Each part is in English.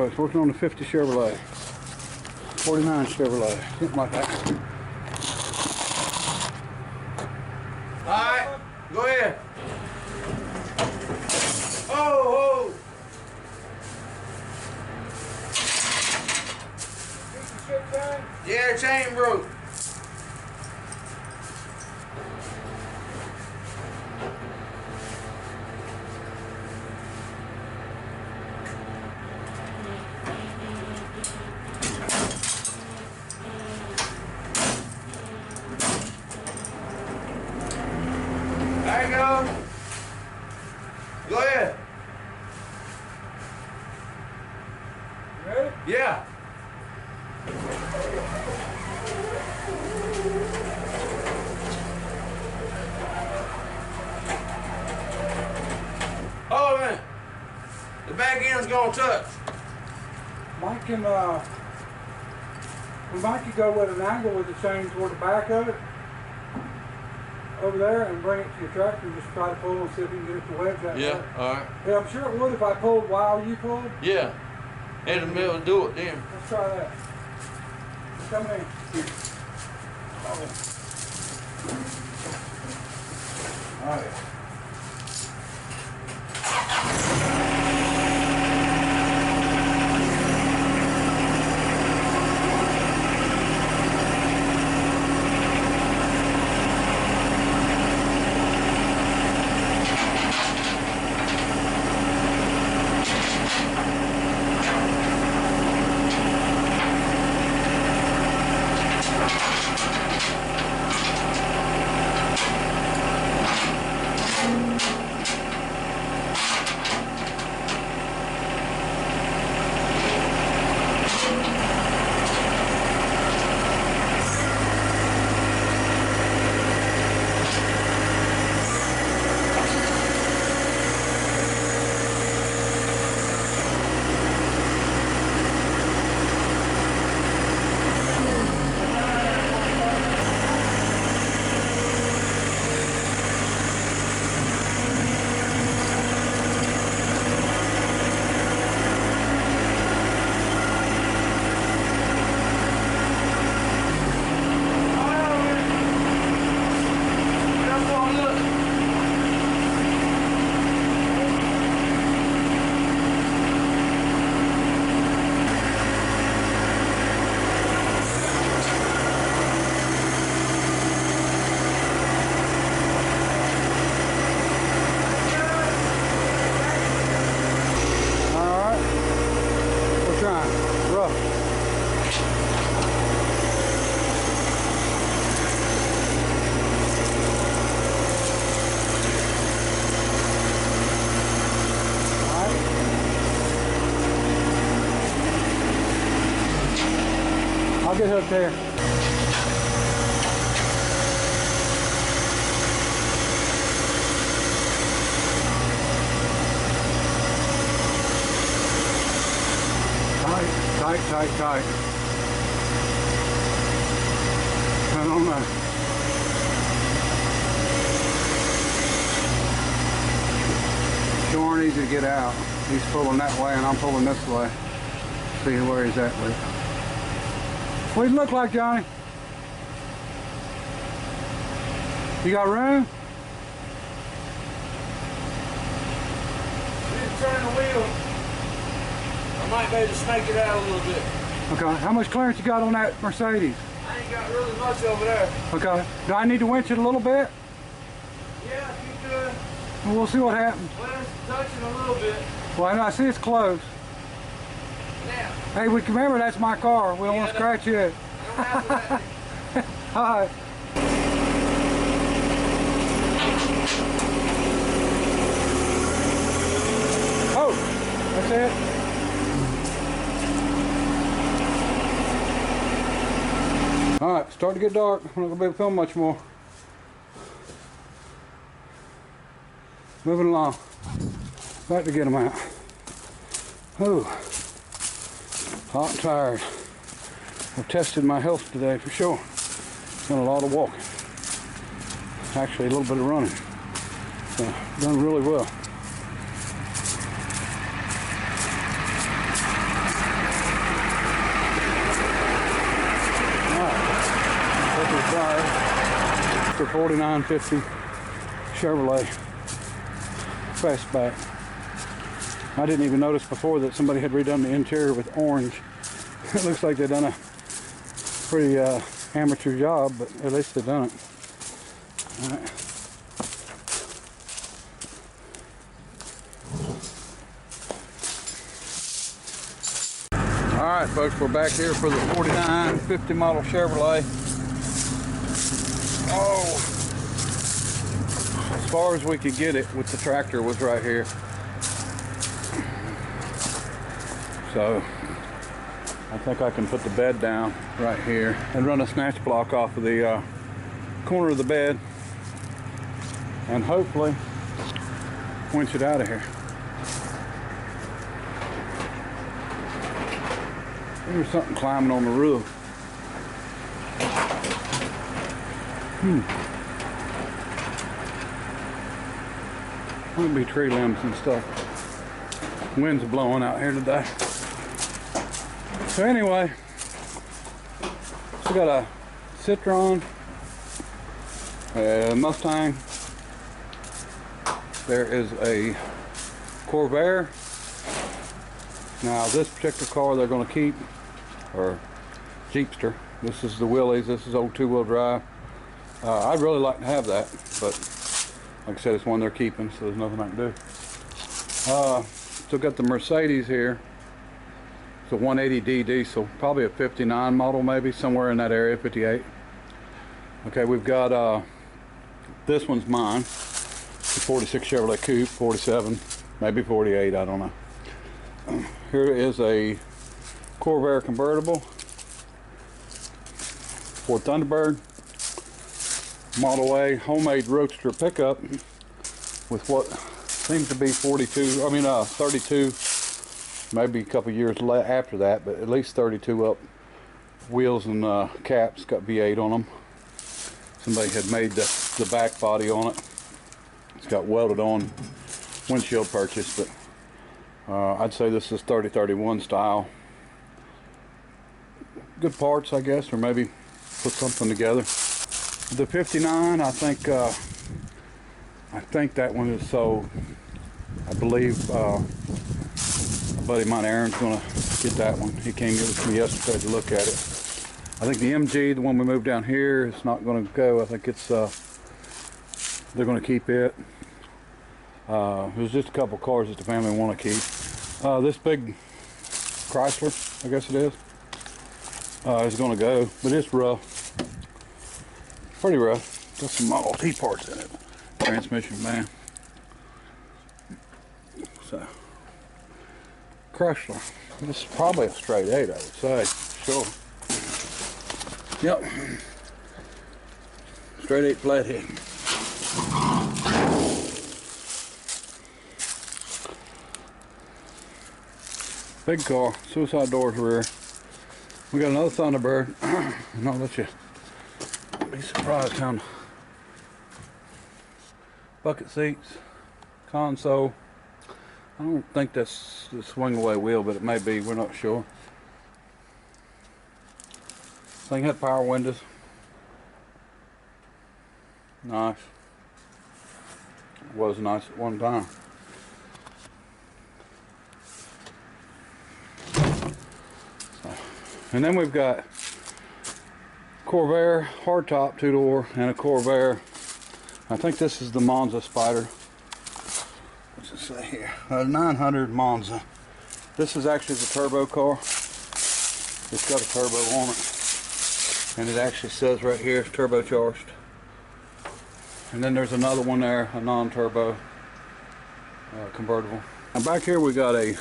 folks. Working on the 50 Chevrolet. 49 Chevrolet. Something like that. Alright, go ahead. Oh, yeah, chain broke. There you go. Go ahead. Ready? Yeah. Hold on a minute. The back end's gonna touch. Mike can, we might could go with an angle with the chain toward the back of it. Over there and bring it to your tractor and just try to pull and see if you can get it to wedge that way. Alright. Yeah, I'm sure it would if I pulled while you pulled. Yeah. And be able to do it then. Let's try that. Come in. Oh. All right. I'll get hooked there. Tight. I don't know. Sure aren't easy to get out. He's pulling that way and I'm pulling this way. See where he's at with it. What do you look like, Johnny? You got room? Just turn the wheel. I might be able to snake it out a little bit. Okay, how much clearance you got on that Mercedes? I ain't got really much over there. Okay, do I need to winch it a little bit? Yeah, if you could. Well, we'll see what happens. Well, it's touching a little bit. Well, I see it's close. Now. Hey, we can remember that's my car. We don't want to scratch it. Don't have that. All right. Oh, that's it. All right, starting to get dark. I'm not gonna be able to film much more. Moving along. About to get them out. Ooh. Hot and tired. I've tested my health today for sure. Done a lot of walking. Actually, a little bit of running. So, done really well. tires for $49.50 Chevrolet Fastback. I didn't even notice before that somebody had redone the interior with orange. It looks like they've done a pretty amateur job, but at least they've done it. All right. Alright folks, we're back here for the 4950 model Chevrolet. Oh, as far as we could get it with the tractor was right here. So I think I can put the bed down right here and run a snatch block off of the corner of the bed and hopefully winch it out of here. There's something climbing on the roof. Might be tree limbs and stuff. Wind's blowing out here today. So anyway, we got a Citron, a Mustang. There is a Corvair. Now this particular car they're going to keep, or Jeepster. This is the Willys. This is old two-wheel drive. I'd really like to have that, but like I said, it's one they're keeping, so there's nothing I can do. Still got the Mercedes here. It's a 180D diesel, probably a 59 model, maybe somewhere in that area, 58. Okay, we've got this one's mine. The 46 Chevrolet Coupe, 47, maybe 48, I don't know. Here is a Corvair convertible, Ford Thunderbird, Model A homemade roadster pickup with what seems to be 32, maybe a couple years after that, but at least 32 up wheels and caps. Got V8 on them. Somebody had made the back body on it. It's got welded on windshield purchase, but I'd say this is 30-31 style. Good parts, I guess, or maybe put something together. The 59, I think that one is sold. I believe a buddy of mine, Aaron's gonna get that one. He came with me yesterday to look at it. I think the MG, the one we moved down here, is not gonna go. I think it's they're gonna keep it. There's just a couple cars that the family want to keep. This big Chrysler, I guess it is going to go, but it's rough. Pretty rough. Got some Model T parts in it. Transmission, man. So, Chrysler. This is probably a straight 8, I would say. Sure. Yep. Straight 8 flathead. Big car, suicide doors rear. We got another Thunderbird, and I'll let you be surprised how bucket seats, console. I don't think that's the swing away wheel, but it may be, we're not sure. Thing had power windows. Nice. It was nice at one time. And then we've got Corvair hardtop 2-door and a Corvair. I think this is the Monza Spider. What's it say here? A 900 Monza. This is actually the turbo car. It's got a turbo on it, and it actually says right here it's turbocharged. And then there's another one there, a non-turbo convertible. And back here we got a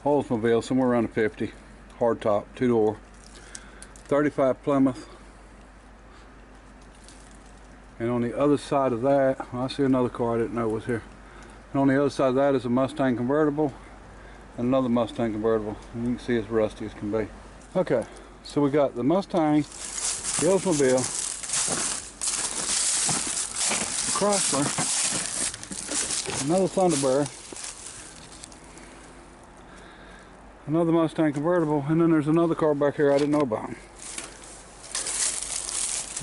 Oldsmobile, somewhere around a 50. Hardtop, 2-door, 35 Plymouth. And on the other side of that, I see another car I didn't know was here. And on the other side of that is a Mustang convertible and another Mustang convertible. And you can see it's rusty as can be. Okay, so we got the Mustang, the Oldsmobile, the Chrysler, another Thunderbird, another Mustang convertible, and then there's another car back here I didn't know about.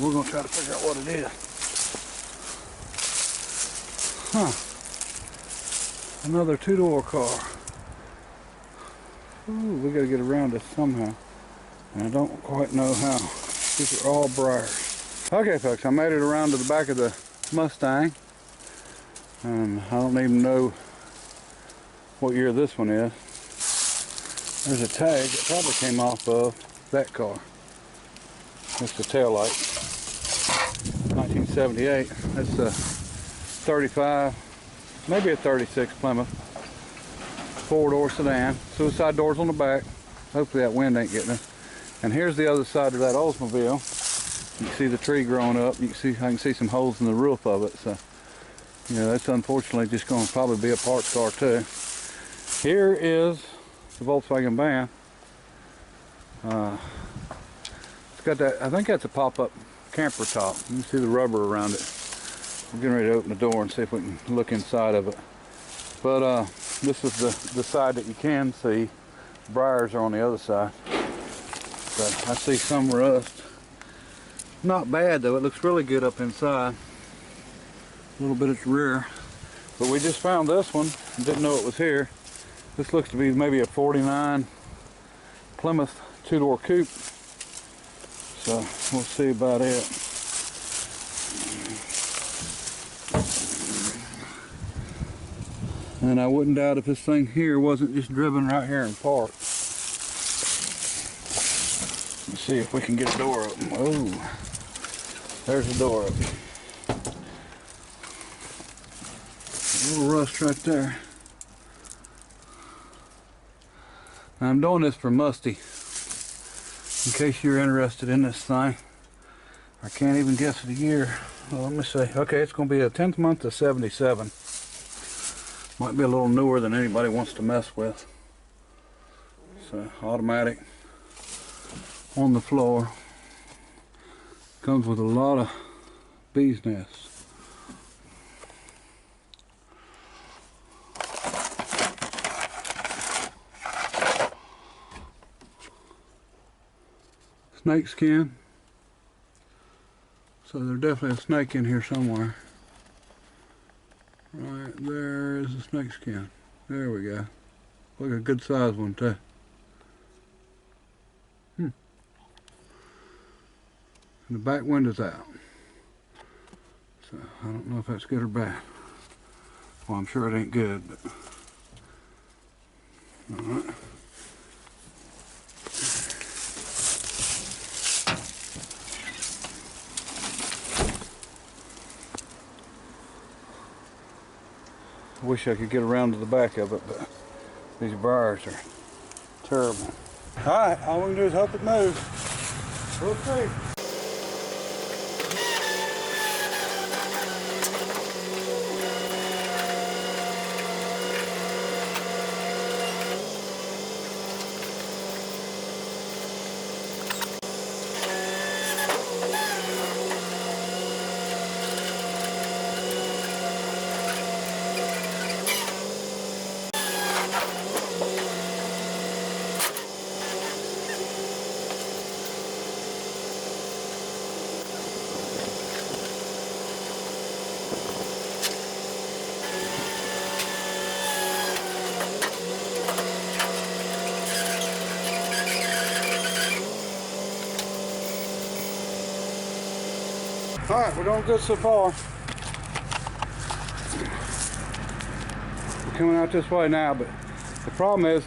We're gonna try to figure out what it is. Huh. Another two-door car. Ooh, we gotta get around this somehow. And I don't quite know how. These are all briars. Okay, folks, I made it around to the back of the Mustang. I don't even know what year this one is. There's a tag that probably came off of that car. That's the tail light. 1978. That's a 35, maybe a 36 Plymouth. Four-door sedan. Suicide doors on the back. Hopefully that wind ain't getting us. And here's the other side of that Oldsmobile. You can see the tree growing up. You can see, I can see some holes in the roof of it. So, you know, that's unfortunately just going to probably be a parts car too. Here is the Volkswagen van. It's got that, I think that's a pop-up camper top. You can see the rubber around it. I'm getting ready to open the door and see if we can look inside of it. But this is the side that you can see. Briars are on the other side. But I see some rust. Not bad though, it looks really good up inside. A little bit at the rear. But we just found this one, didn't know it was here. This looks to be maybe a 49 Plymouth two-door coupe. So we'll see about it. And I wouldn't doubt if this thing here wasn't just driven right here and parked. Let's see if we can get a door open. Oh, there's the door open. A little rust right there. Now I'm doing this for Musty, in case you're interested in this thing. I can't even guess the year. Well, let me see. Okay, it's going to be a 10th month of 77. Might be a little newer than anybody wants to mess with. So automatic on the floor. Comes with a lot of bees nests. Snake skin. So there's definitely a snake in here somewhere. Right there is the snake skin. There we go. Look, a good size one too. And the back window's out. So I don't know if that's good or bad. Well, I'm sure it ain't good, but alright. I wish I could get around to the back of it, but these briars are terrible. Alright, all we can do is hope it moves. We'll see. Alright, we're doing good so far. We're coming out this way now, but the problem is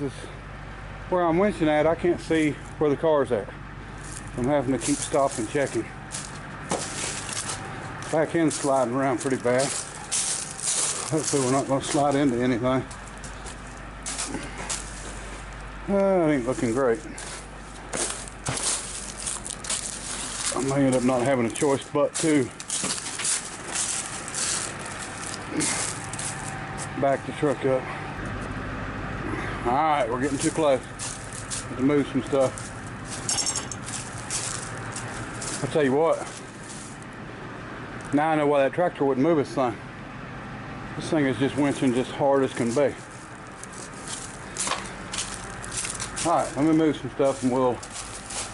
where I'm winching at, I can't see where the car's at. I'm having to keep stopping, checking. Back end's sliding around pretty bad. Hopefully we're not going to slide into anything. It ain't looking great. I may end up not having a choice but to back the truck up. Alright, we're getting too close. Have to move some stuff. I'll tell you what. Now I know why that tractor wouldn't move this thing. This thing is just winching just hard as can be. Alright, let me move some stuff and we'll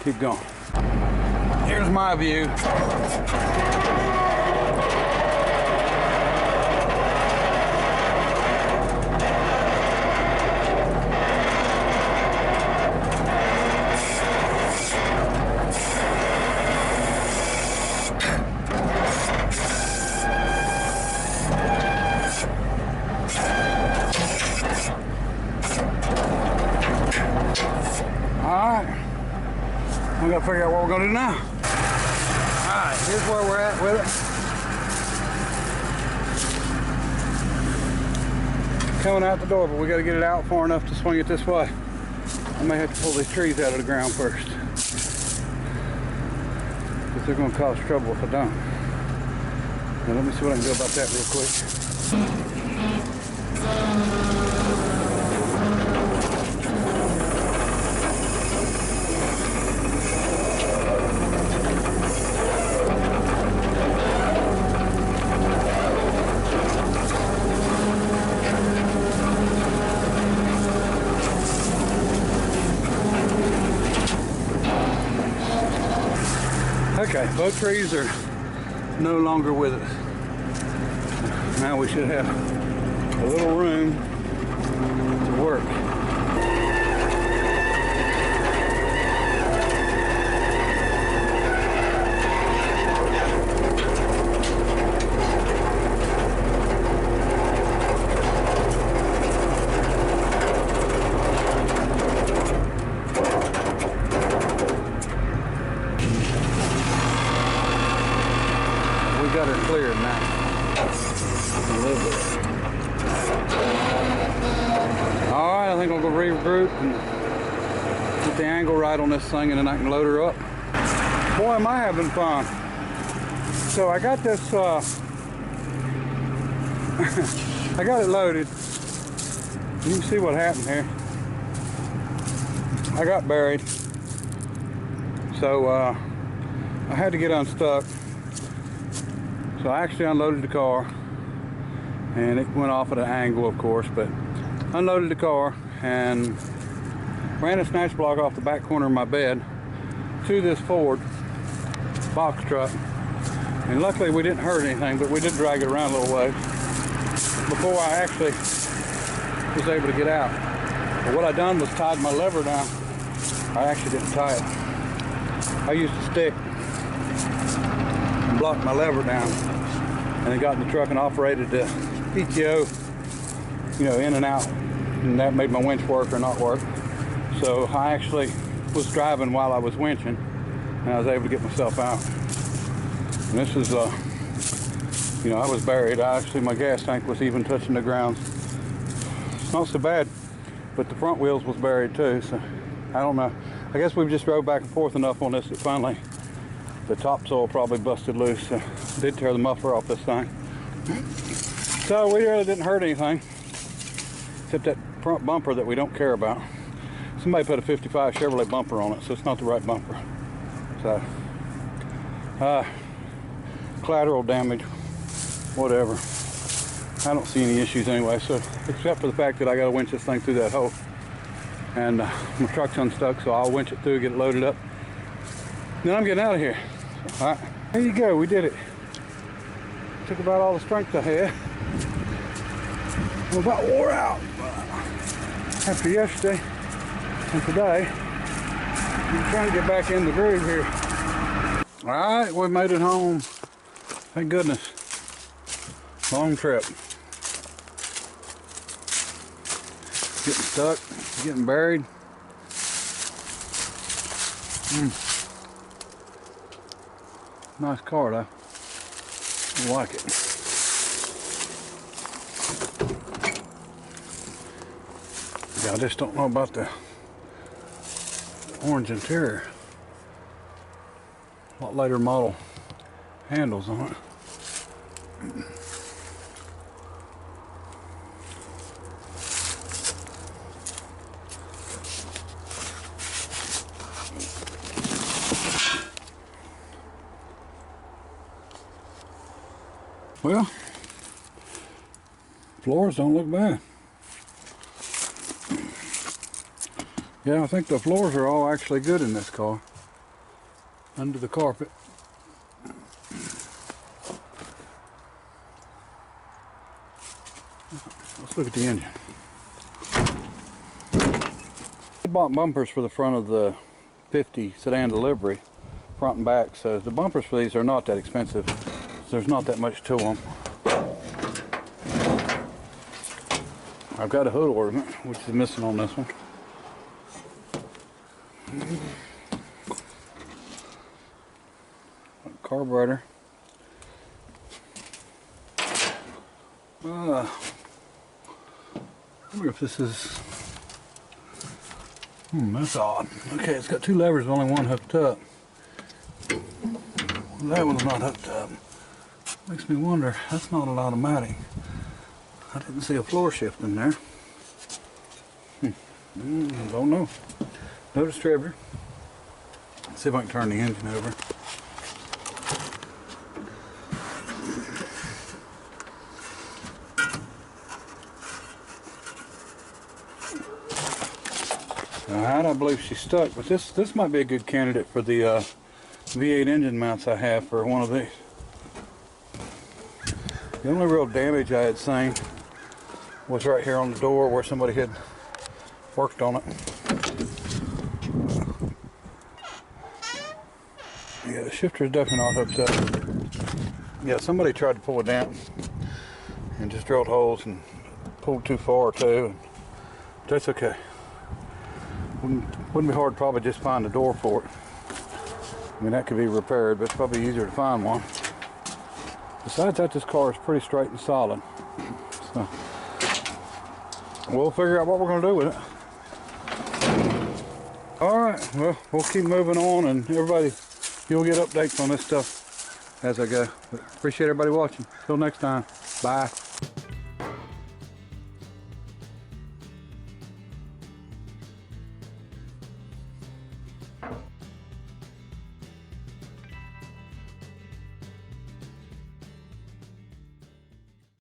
keep going. Here's my view. We gotta figure out what we're gonna do now. Alright, here's where we're at with it. Coming out the door, but we gotta get it out far enough to swing it this way. I may have to pull these trees out of the ground first, because they're gonna cause trouble if I don't. Now let me see what I can do about that real quick. Okay, both trees are no longer with us. Now we should have a little room to work. Got her cleared now. A little bit. Alright, I think I'll go regroup and get the angle right on this thing, and then I can load her up. Boy, am I having fun. So I got this, I got it loaded. You can see what happened here. I got buried. So I had to get unstuck. So I actually unloaded the car, and it went off at an angle, of course, but unloaded the car and ran a snatch block off the back corner of my bed to this Ford box truck. And luckily we didn't hurt anything, but we did drag it around a little way before I actually was able to get out. But what I done was tied my lever down. I actually didn't tie it. I used a stick and blocked my lever down, and then got in the truck and operated the PTO, you know, in and out, and that made my winch work or not work. So I actually was driving while I was winching, and I was able to get myself out. And this is, you know, I was buried. My gas tank was even touching the ground. It's not so bad, but the front wheels was buried too, so I don't know. I guess we just drove back and forth enough on this that finally the topsoil probably busted loose. So I did tear the muffler off this thing. So we really didn't hurt anything, except that front bumper that we don't care about. Somebody put a 55 Chevrolet bumper on it, so it's not the right bumper. So, collateral damage, whatever. I don't see any issues anyway, so except for the fact that I got to winch this thing through that hole. And my truck's unstuck, so I'll winch it through, get it loaded up. Then I'm getting out of here. All right, there you go, we did it. Took about all the strength I had. I'm about wore out after yesterday and today. I'm trying to get back in the groove here. All right, we made it home. Thank goodness. Long trip. Getting stuck, getting buried. Nice car though. I like it. Yeah, I just don't know about the orange interior. A lot later model handles on it. Well, floors don't look bad. Yeah, I think the floors are all actually good in this car. under the carpet. Let's look at the engine. I bought bumpers for the front of the 50 sedan delivery, front and back, so the bumpers for these are not that expensive. There's not that much to them. I've got a hood ornament, which is missing on this one. Carburetor. I wonder if this is... that's odd. Okay, it's got two levers, but only one hooked up. That one's not hooked up. Makes me wonder, that's not an automatic. I didn't see a floor shift in there. Don't know. No distributor. Let's see if I can turn the engine over. Alright, I believe she's stuck, but this might be a good candidate for the V8 engine mounts I have for one of these. The only real damage I had seen was right here on the door where somebody had worked on it. Yeah, the shifter is definitely not hooked up. Yeah, somebody tried to pull it down and just drilled holes and pulled too far too. But that's okay. Wouldn't be hard to probably just find a door for it. I mean, that could be repaired, but it's probably easier to find one. Besides that, this car is pretty straight and solid. So we'll figure out what we're going to do with it. Alright, well, we'll keep moving on, and everybody, you'll get updates on this stuff as I go. But appreciate everybody watching. Till next time, bye.